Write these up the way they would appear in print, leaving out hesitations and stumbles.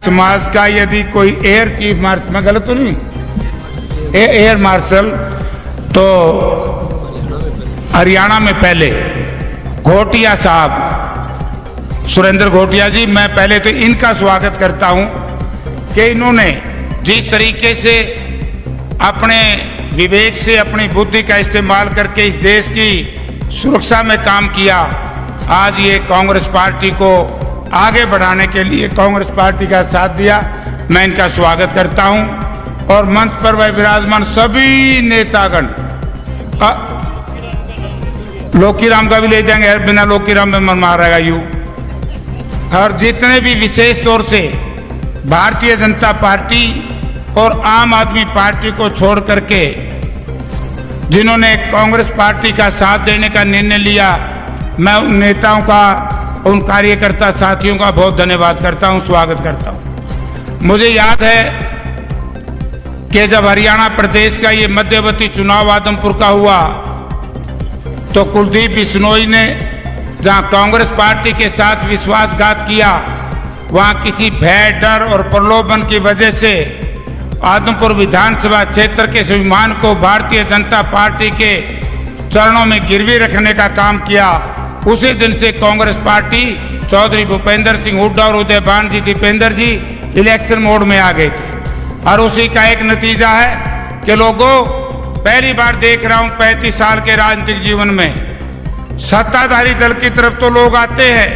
समाज का यदि कोई एयर चीफ मार्शल, मैं गलत तो नहीं, एयर मार्शल, तो हरियाणा में पहले घोटिया साहब, सुरेंद्र घोटिया जी, मैं पहले तो इनका स्वागत करता हूं कि इन्होंने जिस तरीके से अपने विवेक से, अपनी बुद्धि का इस्तेमाल करके इस देश की सुरक्षा में काम किया। आज ये कांग्रेस पार्टी को आगे बढ़ाने के लिए कांग्रेस पार्टी का साथ दिया। मैं इनका स्वागत करता हूं और मंच पर वह विराजमान सभी नेतागण, लोकीराम का भी ले जाएंगे, बिना लोकीराम में मन मारेगा यू, और जितने भी विशेष तौर से भारतीय जनता पार्टी और आम आदमी पार्टी को छोड़ करके जिन्होंने कांग्रेस पार्टी का साथ देने का निर्णय लिया, मैं उन नेताओं का, उन कार्यकर्ता साथियों का बहुत धन्यवाद करता हूं, स्वागत करता हूं। मुझे याद है कि जब हरियाणा प्रदेश का ये मध्यवर्ती चुनाव आदमपुर का हुआ तो कुलदीप बिश्नोई ने जहां कांग्रेस पार्टी के साथ विश्वासघात किया, वहां किसी भय, डर और प्रलोभन की वजह से आदमपुर विधानसभा क्षेत्र के स्वाभिमान को भारतीय जनता पार्टी के चरणों में गिरवी रखने का काम किया। उसी दिन से कांग्रेस पार्टी चौधरी भूपेंद्र सिंह हुड्डा और उदयभान जी, दीपेंद्र जी इलेक्शन मोड में आ गए थे। और उसी का एक नतीजा है कि लोगों, पहली बार देख रहा हूं 35 साल के राजनीतिक जीवन में, सत्ताधारी दल की तरफ तो लोग आते हैं,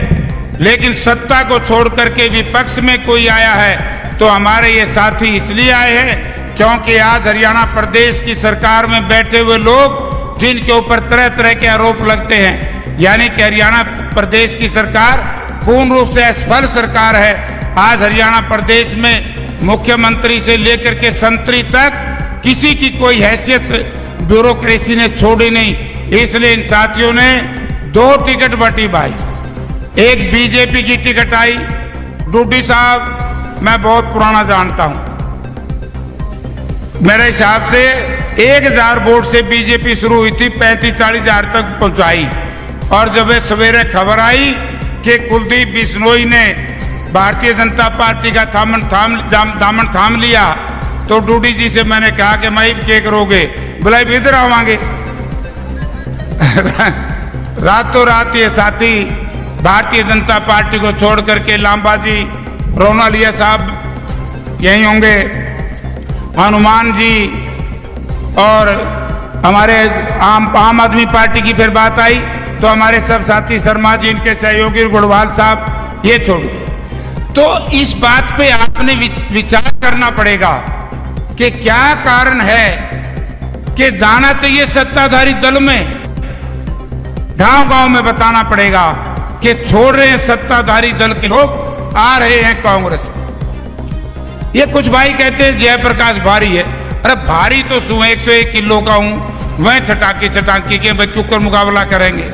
लेकिन सत्ता को छोड़ करके विपक्ष में कोई आया है तो हमारे ये साथी इसलिए आए हैं क्योंकि आज हरियाणा प्रदेश की सरकार में बैठे हुए लोग जिनके ऊपर तरह तरह के आरोप लगते हैं, यानी कि हरियाणा प्रदेश की सरकार पूर्ण रूप से असफल सरकार है। आज हरियाणा प्रदेश में मुख्यमंत्री से लेकर के संतरी तक किसी की कोई हैसियत ब्यूरोक्रेसी ने छोड़ी नहीं। इसलिए इन साथियों ने 2 टिकट बटी भाई, एक बीजेपी की टिकट आई। डूडी साहब मैं बहुत पुराना जानता हूं, मेरे हिसाब से 1000 वोट से बीजेपी शुरू हुई थी, 35-40 हजार तक पहुंचाई। और जब सवेरे खबर आई कि कुलदीप बिश्नोई ने भारतीय जनता पार्टी का दामन थाम लिया, तो डूडी जी से मैंने कहा कि मैं क्या करोगे, बोला इधर आवांगे। रातों रात ये साथी भारतीय जनता पार्टी को छोड़ करके लांबा जी, रोनालिया साहब यही होंगे, हनुमान जी, और हमारे आम आदमी पार्टी की फिर बात आई तो हमारे सब साथी शर्मा जी, इनके सहयोगी गुड़वाल साहब, ये छोड़। तो इस बात पे आपने विचार करना पड़ेगा कि क्या कारण है कि जाना चाहिए सत्ताधारी दल में, गांव-गांव में बताना पड़ेगा कि छोड़ रहे हैं सत्ताधारी दल के लोग, आ रहे हैं कांग्रेस। ये कुछ भाई कहते हैं जयप्रकाश भारी है, अरे भारी तो 101 किलो का हूं, वह छटाकी के भाई क्यों मुकाबला करेंगे।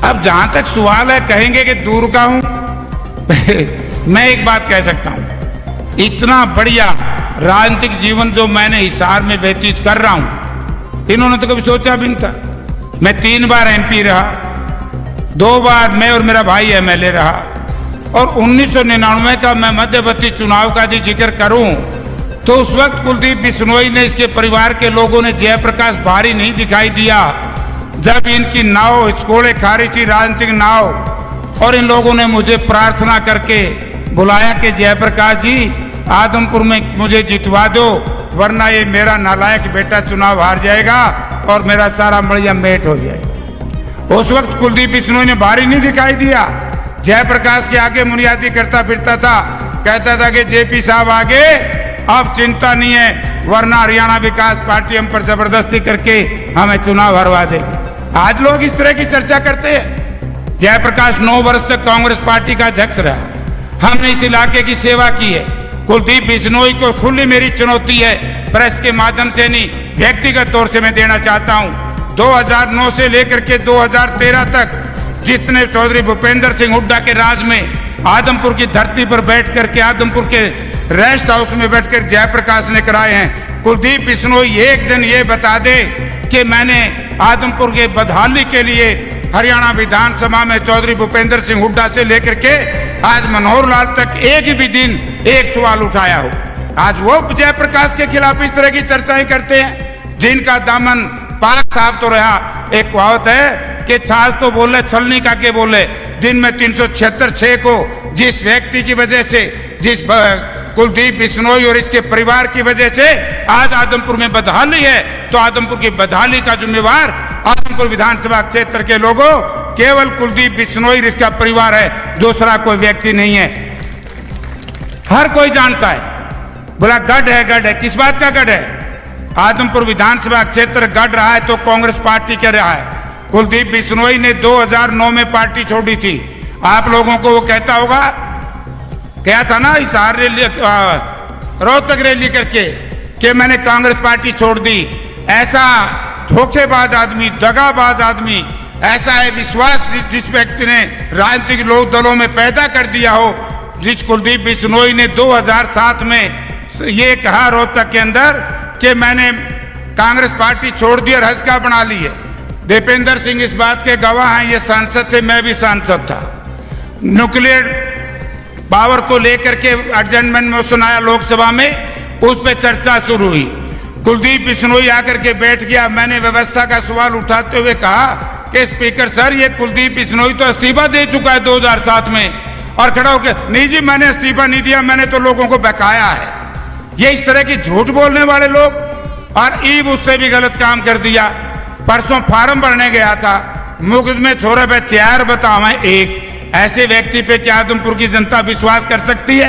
अब जहां तक सवाल है, कहेंगे कि दूर का हूं, मैं एक बात कह सकता हूं, इतना बढ़िया राजनीतिक जीवन जो मैंने हिसार में व्यतीत कर रहा हूं, इन्होंने तो कभी सोचा भी नहीं था। मैं 3 बार एमपी रहा, 2 बार मैं और मेरा भाई एमएलए रहा, और 1999 का मैं मध्यवर्ती चुनाव का यदि जिक्र करूं तो उस वक्त कुलदीप बिश्नोई ने, इसके परिवार के लोगों ने जयप्रकाश भारी नहीं दिखाई दिया जब इनकी नाव हिचकोड़े खा रही थी, राजनीतिक नाव। और इन लोगों ने मुझे प्रार्थना करके बुलाया कि जयप्रकाश जी आदमपुर में मुझे जितवा दो, वरना ये मेरा नालायक बेटा चुनाव हार जाएगा और मेरा सारा मड़िया मेट हो जाएगा। उस वक्त कुलदीप बिश्नोई ने भारी नहीं दिखाई दिया, जयप्रकाश के आगे मुनियादी करता फिरता था, कहता था कि जेपी साहब आगे, अब चिंता नहीं है, वरना हरियाणा विकास पार्टी हम पर जबरदस्ती करके हमें चुनाव हरवा देगी। आज लोग इस तरह की चर्चा करते हैं। जयप्रकाश 9 वर्ष तक कांग्रेस पार्टी का अध्यक्ष रहा, हमने इस इलाके की सेवा की है। कुलदीप बिश्नोई को खुली मेरी चुनौती है, प्रेस के माध्यम से नहीं, व्यक्तिगत तौर से मैं देना चाहता हूं। 2009 से लेकर के 2013 तक जितने चौधरी भूपेंद्र सिंह हुड्डा के राज में आदमपुर की धरती पर बैठ करके, आदमपुर के रेस्ट हाउस में बैठकर जयप्रकाश ने कराए हैं, कुलदीप बिश्नोई एक दिन ये बता दे कि मैंने आदमपुर के बदहाली के लिए हरियाणा विधानसभा में चौधरी भूपेंद्र सिंह हुड्डा से लेकर के आज मनोहर लाल तक एक भी दिन एक सवाल उठाया हो। आज वो जयप्रकाश के खिलाफ इस तरह की चर्चाएं करते हैं जिनका दामन पाक साफ तो रहा। एक कहावत है कि छाछ तो बोले छलनी का के बोले। दिन में 376 को जिस व्यक्ति की वजह से, जिस कुलदीप बिश्नोई और इसके परिवार की वजह से आज आदमपुर में बदहाली है, तो आदमपुर की बदहाली का जिम्मेवार आदमपुर विधानसभा क्षेत्र के लोगों केवल कुलदीप बिश्नोई इसका परिवार है, दूसरा कोई व्यक्ति नहीं है। हर कोई जानता है। बोला गढ़ है, किस बात का गढ़ है? आदमपुर विधानसभा क्षेत्र गढ़ रहा है तो कांग्रेस पार्टी कर रहा है। कुलदीप बिश्नोई ने 2009 में पार्टी छोड़ी थी। आप लोगों को वो कहता होगा, क्या था ना हिसार रैली, रोहतक रैली करके कि मैंने कांग्रेस पार्टी छोड़ दी। ऐसा धोखेबाज आदमी, दगाबाज आदमी, ऐसा है विश्वास जिस व्यक्ति ने राजनीतिक लोक दलों में पैदा कर दिया हो, जिस कुलदीप बिश्नोई ने 2007 में ये कहा रोहतक के अंदर कि मैंने कांग्रेस पार्टी छोड़ दी और हंसका बना ली है। दीपेंद्र सिंह इस बात के गवाह हैं, ये सांसद थे, मैं भी सांसद था। न्यूक्लियर पावर को लेकर के एडजमेंट में सुनाया लोकसभा में, उस पर चर्चा शुरू हुई। कुलदीप बिश्नोई आकर के बैठ गया। मैंने व्यवस्था का सवाल उठाते हुए कहा कि स्पीकर सर, ये कुलदीप बिश्नोई तो इस्तीफा दे चुका है 2007 में, और खड़ा होकर नहीं जी मैंने इस्तीफा नहीं दिया, मैंने तो लोगों को बहकाया है। ये इस तरह की झूठ बोलने वाले लोग, और ईब उससे भी गलत काम कर दिया। परसों फार्म भरने गया था, मुफ्त में छोरा पे चेयर बतावे एक, ऐसे व्यक्ति पे क्या आदमपुर की जनता विश्वास कर सकती है?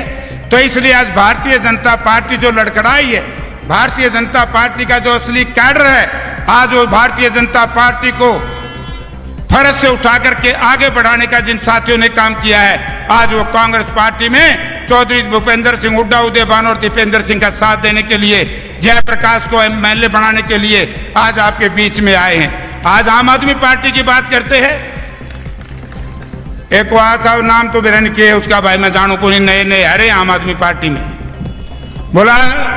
तो इसलिए आज भारतीय जनता पार्टी जो लड़खड़ाई है, भारतीय जनता पार्टी का जो असली कैडर है, आज वो भारतीय जनता पार्टी को फर्ज से उठा करके आगे बढ़ाने का जिन साथियों ने काम किया है, आज वो कांग्रेस पार्टी में चौधरी भूपेंद्र सिंह हुड्डा, उदय भानु और दीपेंद्र सिंह का साथ देने के लिए, जयप्रकाश को एमएलए बनाने के लिए आज आपके बीच में आए हैं। आज आम आदमी पार्टी की बात करते हैं। एक वहा था, नाम तो बिरन के उसका भाई मैं जानू को, नए नए हरे आम आदमी पार्टी में, बोला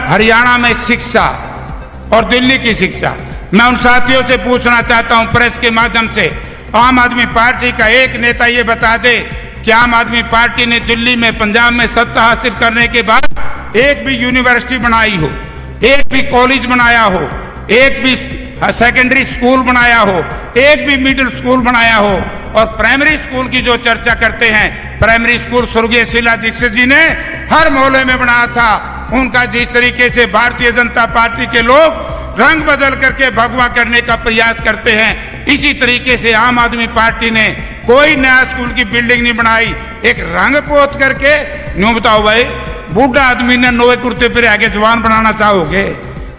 हरियाणा में शिक्षा और दिल्ली की शिक्षा। मैं उन साथियों से पूछना चाहता हूं प्रेस के माध्यम से, आम आदमी पार्टी का एक नेता ये बता दे कि आम आदमी पार्टी ने दिल्ली में, पंजाब में सत्ता हासिल करने के बाद एक भी यूनिवर्सिटी बनाई हो, एक भी कॉलेज बनाया हो, एक भी सेकेंडरी स्कूल बनाया हो, एक भी मिडिल स्कूल बनाया हो। और प्राइमरी स्कूल की जो चर्चा करते हैं, प्राइमरी स्कूल स्वर्गीय शीला दीक्षित जी ने हर मोहल्ले में बनाया था। उनका जिस तरीके से भारतीय जनता पार्टी के लोग रंग बदल करके भगवा करने का प्रयास करते हैं, इसी तरीके से आम आदमी पार्टी ने कोई नया स्कूल की बिल्डिंग नहीं बनाई, एक रंग पोत करके। न्यू बताओ भाई, बूढ़ा आदमी ने नोए कुर्ते पर आगे जवान बनाना चाहोगे?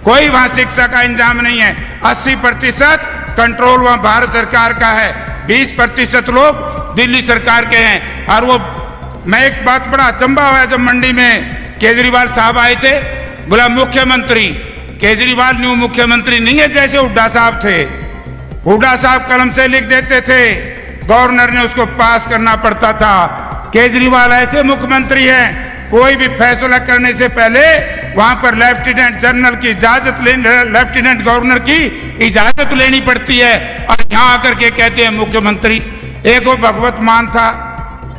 कोई वहां शिक्षा का इंतजाम नहीं है। 80% कंट्रोल वहां भारत सरकार का है, 20% लोग दिल्ली सरकार के हैं। और वो मैं एक बात बड़ा अचंभा हुआ जब मंडी में केजरीवाल साहब आए थे, बोला मुख्यमंत्री, केजरीवाल न्यू मुख्यमंत्री नहीं है जैसे हुड्डा साहब थे। हुड्डा साहब कलम से लिख देते थे, गवर्नर ने उसको पास करना पड़ता था। केजरीवाल ऐसे मुख्यमंत्री हैं, कोई भी फैसला करने से पहले वहां पर लेफ्टिनेंट जनरल की इजाजत लेफ्टिनेंट गवर्नर की इजाजत लेनी पड़ती है, और यहां आकर के कहते हैं मुख्यमंत्री। एक वो भगवत मान था।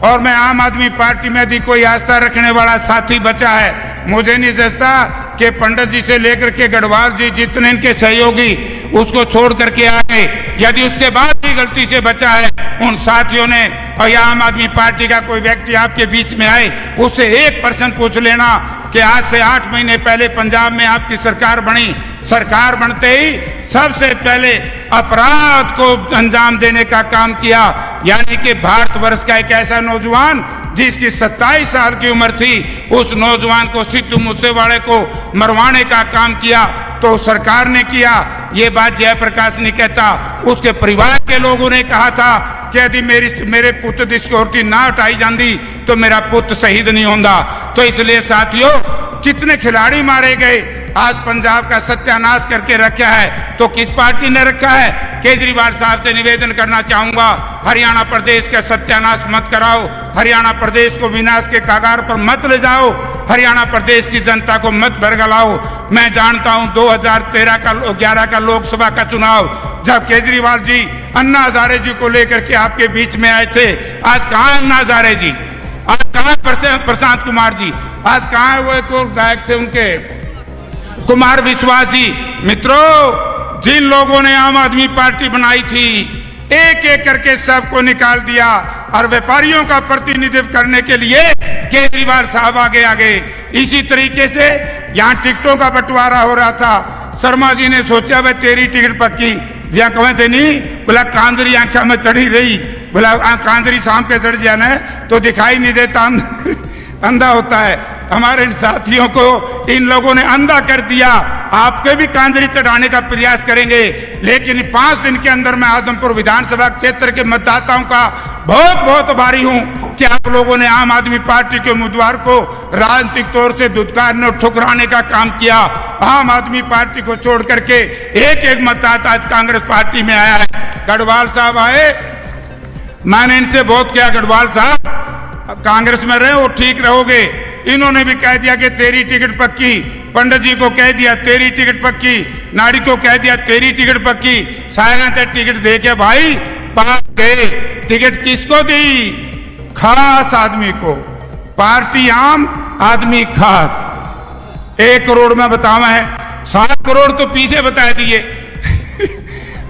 और मैं आम आदमी पार्टी में यदि कोई आस्था रखने वाला साथी बचा है, मुझे नहीं समझता कि पंडित जी से लेकर के गढ़वाल जी जितने इनके सहयोगी उसको छोड़ करके आ गए। यदि उसके बाद भी गलती से बचा है उन साथियों ने, और या आम आदमी पार्टी का कोई व्यक्ति आपके बीच में आए, उससे 1% पूछ लेना कि आज से 8 महीने पहले पंजाब में आपकी सरकार बनी, सरकार बनते ही सबसे पहले अपराध को अंजाम देने का काम किया। यानी कि भारतवर्ष का एक ऐसा नौजवान जिसकी 27 साल की उम्र थी, उस नौजवान को सिद्धू मूसेवाले को मरवाने का काम किया तो सरकार ने किया। ये बात जयप्रकाश नहीं कहता, उसके परिवार के लोगों ने कहा था कि यदि मेरे पुत्र की सिक्योरिटी ना हटाई जाती तो मेरा पुत्र शहीद नहीं होता। तो इसलिए साथियों, कितने खिलाड़ी मारे गए, आज पंजाब का सत्यानाश करके रखा है, तो किस पार्टी ने रखा है? केजरीवाल साहब से निवेदन करना चाहूंगा, हरियाणा प्रदेश का सत्यानाश मत कराओ, हरियाणा प्रदेश को विनाश के कगार पर मत ले जाओ, हरियाणा प्रदेश की जनता को मत बरगलाओ। मैं जानता हूं 2011 का लोकसभा का चुनाव जब केजरीवाल जी अन्ना हजारे जी को लेकर के आपके बीच में आए थे, आज कहां अन्ना हजारे जी? आज कहां प्रशांत कुमार जी? आज कहां है वो एक और गायक थे उनके, कुमार विश्वास जी? मित्रों, जिन लोगों ने आम आदमी पार्टी बनाई थी, एक एक करके सबको निकाल दिया और व्यापारियों का प्रतिनिधित्व करने के लिए केजरीवाल साहब आगे आ गए। इसी तरीके से यहाँ टिकटों का बंटवारा हो रहा था, शर्मा जी ने सोचा भाई तेरी टिकट पक्की, जहाँ कहे थे नहीं, बोला कांदरी आंखा में चढ़ी रही, बोला कांदरी शाम के चढ़ जाना तो दिखाई नहीं देता, अंधा होता है। हमारे साथियों को इन लोगों ने अंधा कर दिया। आपके भी कांदरी चढ़ाने का प्रयास करेंगे, लेकिन 5 दिन के अंदर मैं आदमपुर विधानसभा क्षेत्र के मतदाताओं का बहुत बहुत आभारी हूं कि आप लोगों ने आम आदमी पार्टी के उम्मीदवार को राजनीतिक तौर से धुतकारने और ठुकराने का काम किया। आम आदमी पार्टी को छोड़ करके एक एक मतदाता आज कांग्रेस पार्टी में आया है। गढ़वाल साहब आए, मैंने इनसे बहुत किया, गढ़वाल साहब कांग्रेस में रहे हो ठीक रहोगे। इन्होंने भी कह दिया कि तेरी टिकट पक्की, पंडित जी को कह दिया तेरी टिकट पक्की, नाड़ी को कह दिया तेरी टिकट पक्की, सायना टिकट दे के भाई पास गए। टिकट किसको दी? खास आदमी को। पार्टी आम, आदमी खास। 1 करोड़ में बतावा है, 7 करोड़ तो पीछे बता दिए।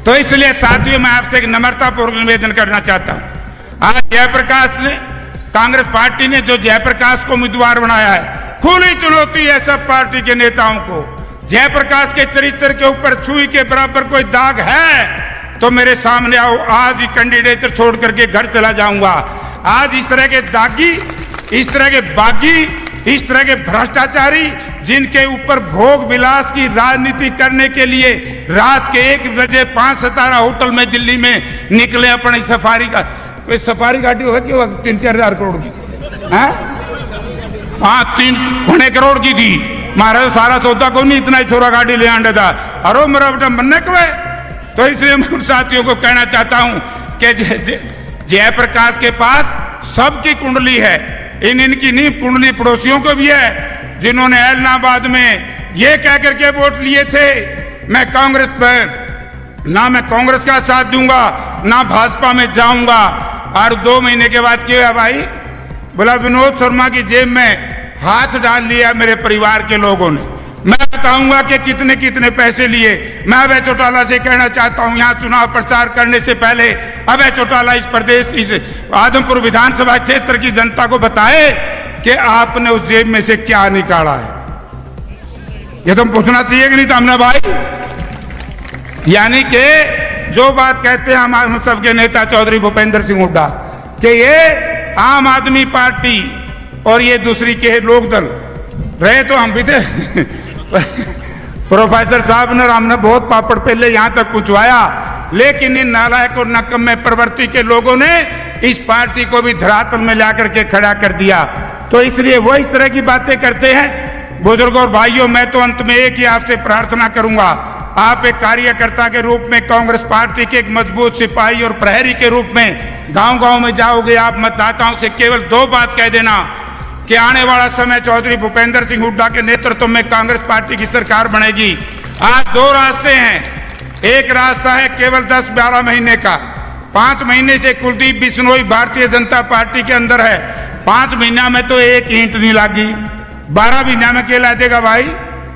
तो इसलिए साथियों, मैं आपसे एक नम्रतापूर्वक निवेदन करना चाहता हूं। आज जयप्रकाश ने, कांग्रेस पार्टी ने जो जयप्रकाश को उम्मीदवार बनाया है, खुली चुनौती है सब पार्टी के नेताओं को। जयप्रकाश के चरित्र के ऊपर सुई के बराबर कोई दाग है तो मेरे सामने आओ, आज ही कैंडिडेट छोड़ करके घर चला जाऊंगा। आज इस तरह के दागी, इस तरह के बागी, इस तरह के भ्रष्टाचारी, जिनके ऊपर भोग विलास की राजनीति करने के लिए रात के 1 बजे 5 सितारा होटल में दिल्ली में निकले अपनी सफारी का, कोई सफारी गाड़ी हो क्यों 3-4 हजार करोड़ की, हाँ 3 करोड़ की थी। महाराज सारा सौदा को नहीं, इतना ही छोरा गाड़ी ले आंडा था। अरे मेरा बेटा बनने कब? तो इसलिए मैं साथियों को कहना चाहता हूं कि जयप्रकाश के पास सबकी कुंडली है, इनकी नहीं, कुंडली पड़ोसियों को भी है, जिन्होंने ऐलनाबाद में ये कह करके वोट लिए थे मैं कांग्रेस पर, ना मैं कांग्रेस का साथ दूंगा ना भाजपा में जाऊंगा। और 2 महीने के बाद क्या हुआ भाई? बोला विनोद शर्मा की जेब में हाथ डाल लिया मेरे परिवार के लोगों ने। मैं बताऊंगा कि कितने कितने पैसे लिए। मैं अभय चौटाला से कहना चाहता हूं, यहां चुनाव प्रचार करने से पहले अभय चौटाला इस प्रदेश, इस आदमपुर विधानसभा क्षेत्र की जनता को बताए कि आपने उस जेब में से क्या निकाला है। ये तो पूछना चाहिए कि नहीं था हमने भाई? यानी कि जो बात कहते हैं हम सबके नेता चौधरी भूपेंद्र सिंह हुड्डा कि ये आम आदमी पार्टी और ये दूसरी के लोकदल रहे, तो हम भी थे। प्रोफेसर साहब ने, हमने बहुत पापड़ पहले यहां तक पहुंचवाया, लेकिन इन नालायक और नकम्मे प्रवृत्ति के लोगों ने इस पार्टी को भी धरातल में लाकर के खड़ा कर दिया। तो इसलिए वो इस तरह की बातें करते हैं। बुजुर्गों और भाइयों, मैं तो अंत में एक ही आपसे प्रार्थना करूंगा, आप एक कार्यकर्ता के रूप में, कांग्रेस पार्टी के एक मजबूत सिपाही और प्रहरी के रूप में गांव गांव में जाओगे। आप मतदाताओं से केवल 2 बात कह देना कि आने वाला समय चौधरी भूपेंद्र सिंह हुड्डा के नेतृत्व में कांग्रेस पार्टी की सरकार बनेगी। आज 2 रास्ते हैं। एक रास्ता है केवल 10-12 महीने का। 5 महीने से कुलदीप बिश्नोई भारतीय जनता पार्टी के अंदर है। 5 महीना में तो एक ईंट नहीं लगी, 12 महीना में क्या ला देगा भाई?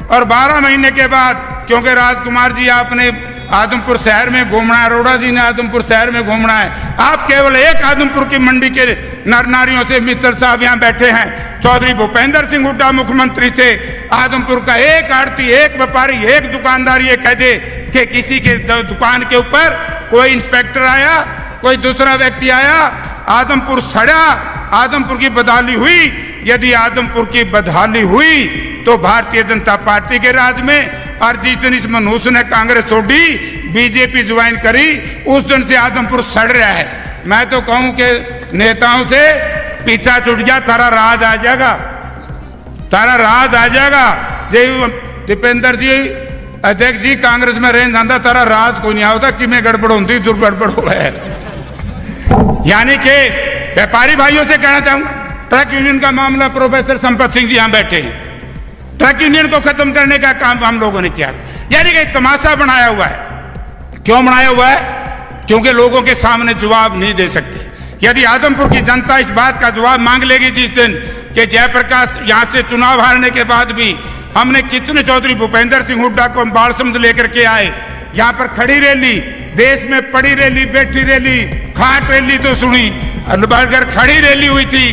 और 12 महीने के बाद, क्योंकि राजकुमार जी आपने आदमपुर शहर में घूमना है, अरोड़ा जी ने आदमपुर शहर में घूमना है, आप केवल एक आदमपुर की मंडी के नर नारियों से मित्तल साहब यहाँ बैठे हैं। चौधरी भूपेंद्र सिंह हुड्डा मुख्यमंत्री थे, आदमपुर का एक आड़ती, एक व्यापारी, एक दुकानदार ये कह दे कि किसी के दुकान के ऊपर कोई इंस्पेक्टर आया, कोई दूसरा व्यक्ति आया, आदमपुर सड़ा, आदमपुर की बदहाली हुई। यदि आदमपुर की बदहाली हुई तो भारतीय जनता पार्टी के राज में, और जिस दिन इस मनुष्य ने कांग्रेस छोड़ी, बीजेपी ज्वाइन करी, उस दिन से आदमपुर सड़ रहा है। मैं तो कहूं कि नेताओं से पीछा छूट गया, तारा राज आ जाएगा, तारा राज आ जाएगा। दीपेंद्र जी अध्यक्ष जी कांग्रेस में रहने जाता तारा राज कोई नहीं आता कि मैं गड़बड़ होती जो गड़बड़ हो है। यानी कि व्यापारी भाइयों से कहना चाहूंगा, ट्रक यूनियन का मामला प्रोफेसर संपत सिंह जी यहां बैठे हैं, ट्रक यूनियन को खत्म करने का काम हम लोगों ने किया। यानी कि तमाशा बनाया हुआ है। क्यों बनाया हुआ है? क्योंकि लोगों के सामने जवाब नहीं दे सकते। यदि आदमपुर की जनता इस बात का जवाब मांग लेगी जिस दिन कि जयप्रकाश यहां से चुनाव हारने के बाद भी हमने कितने चौधरी भूपेंद्र सिंह हुड्डा को बालसमंद लेकर के आए, यहां पर खड़ी रैली, देश में पड़ी रैली, बैठी रैली, खाट रैली तो सुनी, अगर खड़ी रैली हुई थी,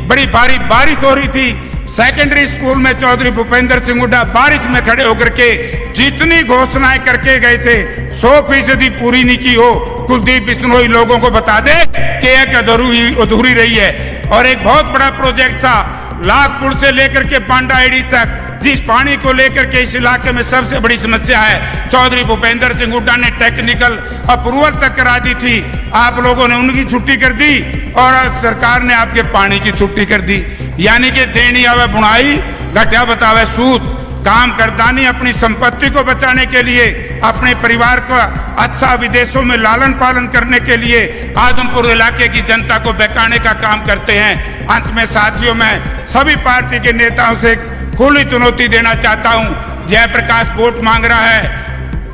बड़ी भारी बारिश हो रही थी, सेकेंडरी स्कूल में चौधरी भूपेंद्र सिंह हुड्डा बारिश में खड़े होकर के जितनी घोषणाएं करके गए थे 100% पूरी नहीं की हो। कुलदीप बिश्नोई लोगों को बता दे कि एक अधूरी रही है। और एक बहुत बड़ा प्रोजेक्ट था लाखपुर से लेकर के पांडाएड़ी तक, जिस पानी को लेकर के इस इलाके में सबसे बड़ी समस्या है, चौधरी भूपेंद्र सिंह हुड्डा ने टेक्निकल अप्रूवल तक करा दी थी। आप लोगों ने उनकी छुट्टी कर दी और सरकार ने आपके पानी की छुट्टी कर दी। यानी कि देनी आवे बुनाई, घटिया बतावे सूद। काम करदानी अपनी संपत्ति को बचाने के लिए, अपने परिवार का अच्छा विदेशों में लालन पालन करने के लिए आदमपुर इलाके की जनता को बहकाने का काम करते हैं। अंत में साथियों, मैं सभी पार्टी के नेताओं से खुली चुनौती देना चाहता हूं। जयप्रकाश वोट मांग रहा है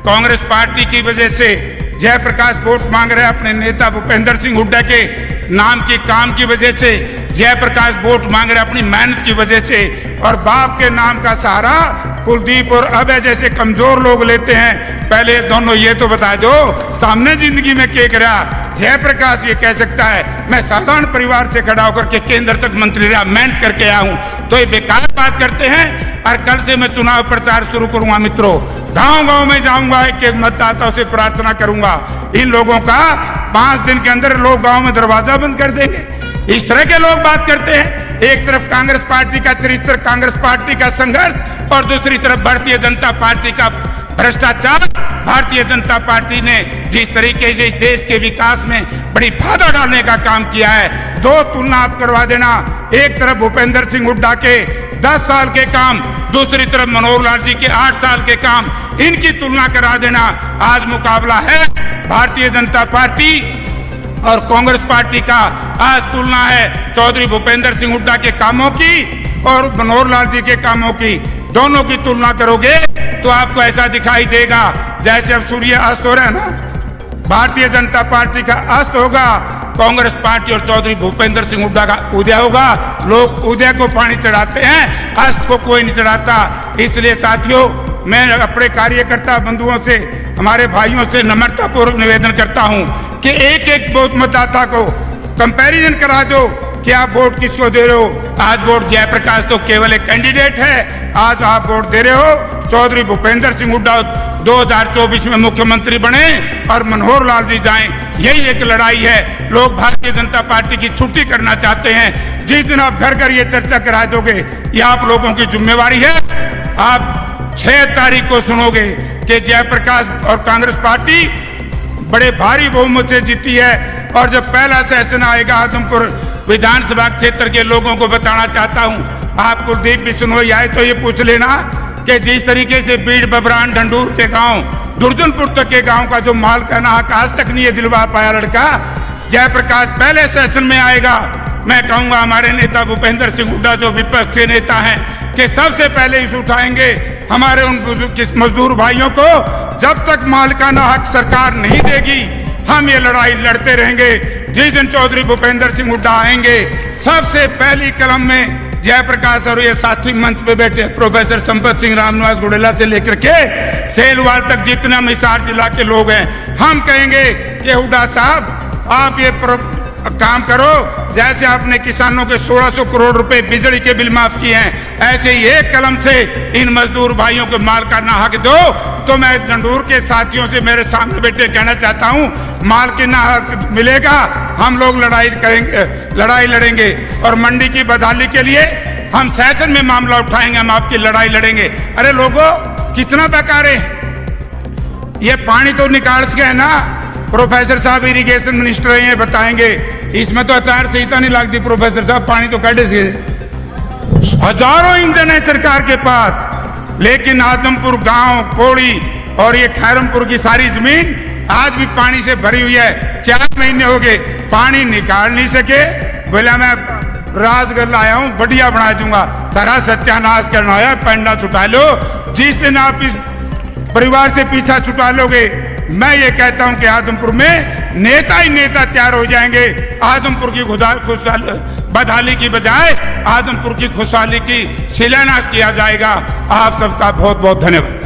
कांग्रेस पार्टी की वजह से, जयप्रकाश वोट मांग रहे हैं अपने नेता भूपेंद्र सिंह हुड्डा के नाम की काम की वजह से, जयप्रकाश वोट मांग रहे अपनी मेहनत की वजह से, और बाप के नाम का सहारा कुलदीप और अभय जैसे कमजोर लोग लेते हैं। पहले दोनों ये तो बता दो सामने जिंदगी में क्या करा। जयप्रकाश ये कह सकता है मैं साधारण परिवार से खड़ा होकर के केंद्र तक मंत्री रहा, मेहनत करके आया हूं, तो ये बेकार बात करते हैं। और कल से मैं चुनाव प्रचार शुरू करूंगा मित्रों, गांव गांव में जाऊंगा, एक एक मतदाताओं से प्रार्थना करूंगा। इन लोगों का 5 दिन के अंदर लोग गांव में दरवाजा बंद कर देंगे। इस तरह के लोग बात करते हैं। एक तरफ कांग्रेस पार्टी का चरित्र, कांग्रेस पार्टी का संघर्ष, और दूसरी तरफ भारतीय जनता पार्टी का भ्रष्टाचार। भारतीय जनता पार्टी ने जिस तरीके से इस देश के विकास में बड़ी बाधा डालने का काम किया है, दो तुलना आप करवा देना। एक तरफ भूपेंद्र सिंह हुड्डा के 10 साल के काम, दूसरी तरफ मनोहर लाल जी के 8 साल के काम, इनकी तुलना करा देना। आज मुकाबला है भारतीय जनता पार्टी और कांग्रेस पार्टी का। आज तुलना है चौधरी भूपेंद्र सिंह हुड्डा के कामों की और मनोहर लाल जी के कामों की। दोनों की तुलना करोगे तो आपको ऐसा दिखाई देगा जैसे अब सूर्य अस्त हो रहा है ना, भारतीय जनता पार्टी का अस्त होगा, कांग्रेस पार्टी और चौधरी भूपेंद्र सिंह हुड्डा का उदय होगा। लोग उदय को पानी चढ़ाते हैं, अस्त को कोई नहीं चढ़ाता। इसलिए साथियों, मैं अपने कार्यकर्ता बंधुओं से, हमारे भाइयों से नम्रता पूर्वक निवेदन करता हूं कि एक एक मतदाता को कंपैरिजन करा दो कि आप वोट किसको दे रहे हो। आज वोट जयप्रकाश तो केवल एक कैंडिडेट है, आज आप वोट दे रहे हो चौधरी भूपेंद्र सिंह हुड्डा 2024 में मुख्यमंत्री बने और मनोहर लाल जी जाएं। यही एक लड़ाई है। लोग भारतीय जनता पार्टी की छुट्टी करना चाहते हैं। जिस दिन आप घर घर ये चर्चा करा दोगे, ये आप लोगों की जिम्मेवारी है। आप 6 तारीख को सुनोगे कि जयप्रकाश और कांग्रेस पार्टी बड़े भारी बहुमत से जीती है। और जब पहला सेशन आएगा आदमपुर विधानसभा क्षेत्र के लोगों को बताना चाहता हूं, आप कुलदीप बिश्नोई आए तो ये पूछ लेना कि जिस तरीके से बीड़ बबरान ढंडूर के गांव, दुर्जनपुर तक के गांव का जो माल का नाहक आज तक नहीं है दिलवा पाया लड़का, जयप्रकाश पहले सेशन में आएगा। मैं कहूंगा हमारे नेता भूपेंद्र सिंह हुड्डा जो विपक्ष के नेता हैं कि सबसे पहले इस उठाएंगे हमारे उन मजदूर भाइयों को। जब तक माल का नाहक सरकार नहीं देगी, हम ये लड़ाई लड़ते रहेंगे। जिस दिन चौधरी भूपेंद्र सिंह हुड्डा आएंगे, सबसे पहली कलम में जयप्रकाश और ये साथी मंच पे बैठे प्रोफेसर संपत सिंह, रामनिवास गुड़ेला से लेकर के सेलवाल तक जितना हिसार जिला के लोग हैं, हम कहेंगे कि हुड्डा साहब आप ये काम करो, जैसे आपने किसानों के 1600 करोड़ रुपए बिजली के बिल माफ किए हैं, ऐसे ही एक कलम से इन मजदूर भाइयों को माल का नाहक दो। तो मैं डंडूर के साथियों से मेरे सामने बैठे कहना चाहता हूं, माल की नाहक मिलेगा, हम लोग लड़ाई लड़ेंगे। और मंडी की बदहाली के लिए हम सेशन में मामला उठाएंगे, हम आपकी लड़ाई लड़ेंगे। अरे लोगों, कितना बेकार है ये पानी तो निकाल के है ना। प्रोफेसर साहब इरिगेशन मिनिस्टर है, ये बताएंगे इसमें तो आचार संहिता नहीं लगती। प्रोफेसर साहब पानी तो काटे से हजारों इंजन है सरकार के पास, लेकिन आदमपुर गांव, कोड़ी और ये खैरमपुर की सारी जमीन आज भी पानी से भरी हुई है। 4 महीने हो गए, पानी निकाल नहीं सके। बोला मैं राजगढ़ लाया हूं, बढ़िया बना दूंगा। तारा सत्यानाश करना है, पैंडा छुटा लो। जिस दिन आप इस परिवार से पीछा छुटा लोगे, मैं ये कहता हूं कि आदमपुर में नेता ही नेता तैयार हो जाएंगे। आदमपुर की बदहाली की बजाय आदमपुर की खुशहाली की शिलान्यास किया जाएगा। आप सबका बहुत बहुत धन्यवाद।